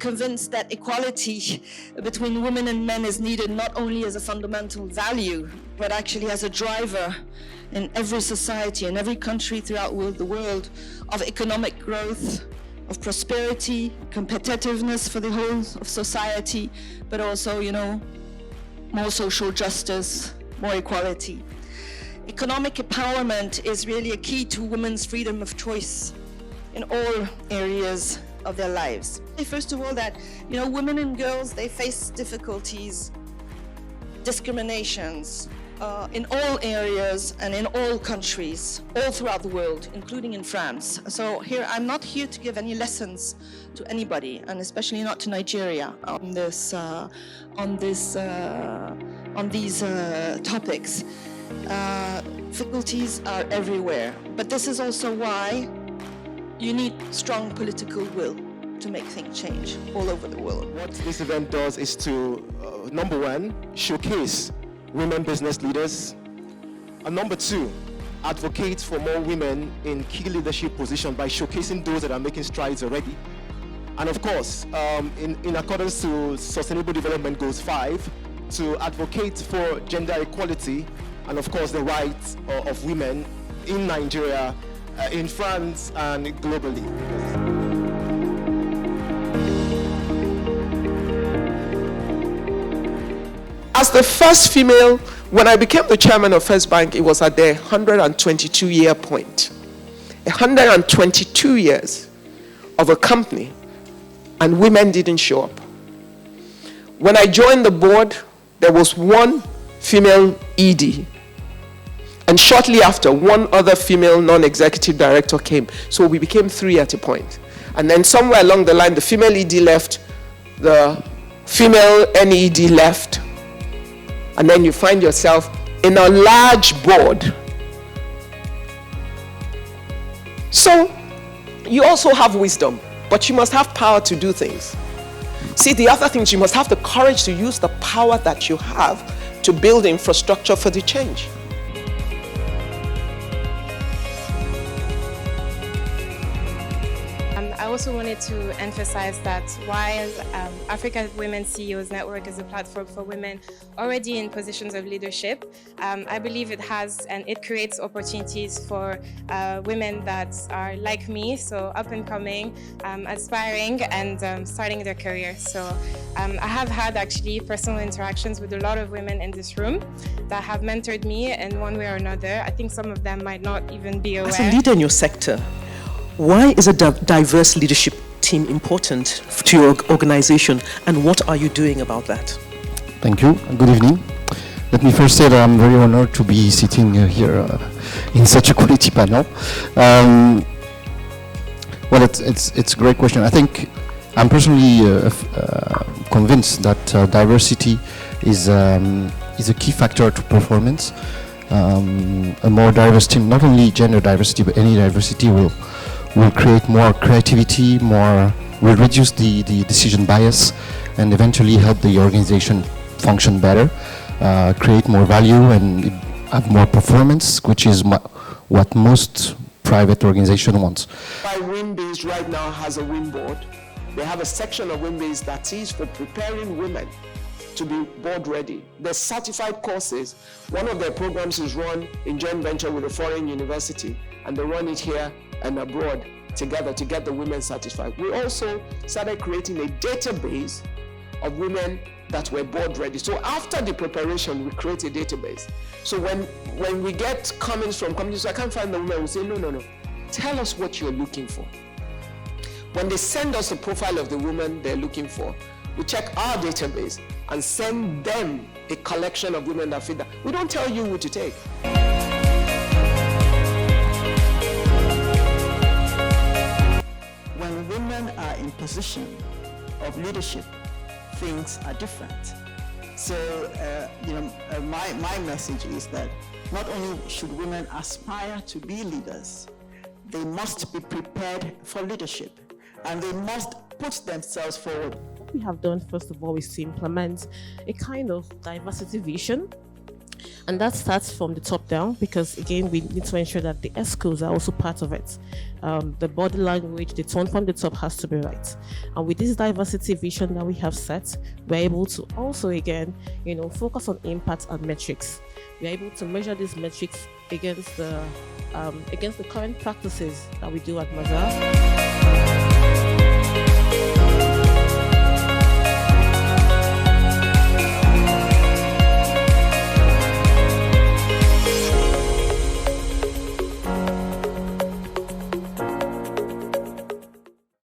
convinced that equality between women and men is needed not only as a fundamental value, but actually as a driver in every society, in every country throughout the world, of economic growth, of prosperity, competitiveness for the whole of society, but also, more social justice, more equality. Economic empowerment is really a key to women's freedom of choice in all areas of their lives. First of all, that women and girls, they face difficulties, discriminations in all areas and in all countries, all throughout the world, including in France. So here, I'm not here to give any lessons to anybody, and especially not to Nigeria on these topics. Difficulties are everywhere, but this is also why you need strong political will to make things change all over the world. What this event does is to, number one, showcase women business leaders, and number two, advocate for more women in key leadership positions by showcasing those that are making strides already. And of course, in accordance to Sustainable Development Goals 5, to advocate for gender equality and of course the rights of women in Nigeria, in France and globally. As the first female, when I became the chairman of First Bank, it was at their 122-year point. 122 years of a company, and women didn't show up. When I joined the board, there was one female ED. And shortly after, one other female non-executive director came. So we became 3 at a point. And then somewhere along the line, the female ED left, the female NED left, and then you find yourself in a large board. So you also have wisdom, but you must have power to do things. See, the other things, you must have the courage to use the power that you have to build infrastructure for the change. I also wanted to emphasize that while Africa Women CEOs Network is a platform for women already in positions of leadership, I believe it has and it creates opportunities for women that are like me, so up and coming, aspiring and starting their career. So I have had actually personal interactions with a lot of women in this room that have mentored me in one way or another. I think some of them might not even be aware. As a leader in your sector, why is a diverse leadership team important to your organization, and what are you doing about that? Thank you. Good evening. Let me first say that I'm very honored to be sitting here in such a quality panel. Well, it's a great question. I think I'm personally convinced that diversity is a key factor to performance. A more diverse team, not only gender diversity, but any diversity will create more creativity, will reduce the decision bias, and eventually help the organization function better, create more value and have more performance, which is what most private organization wants. Why Wimbase right now has a WIM board. They have a section of Wimbase that is for preparing women to be board ready. There's certified courses. One of their programs is run in joint venture with a foreign university, and they run it here and abroad together to get the women certified. We also started creating a database of women that were board ready. So after the preparation, we create a database. So when we get comments from companies, I can't find the woman, we say, no. Tell us what you're looking for. When they send us the profile of the woman they're looking for, we check our database and send them a collection of women that fit that. We don't tell you who to take. When women are in position of leadership, things are different. So, my message is that not only should women aspire to be leaders, they must be prepared for leadership, and they must put themselves forward. What we have done, first of all, is to implement a kind of diversity vision And that starts from the top down, because again, we need to ensure that the ESCOs are also part of it. The body language, the tone from the top has to be right. And with this diversity vision that we have set, we're able to also, again, focus on impact and metrics. We're able to measure these metrics against the current practices that we do at Mazar.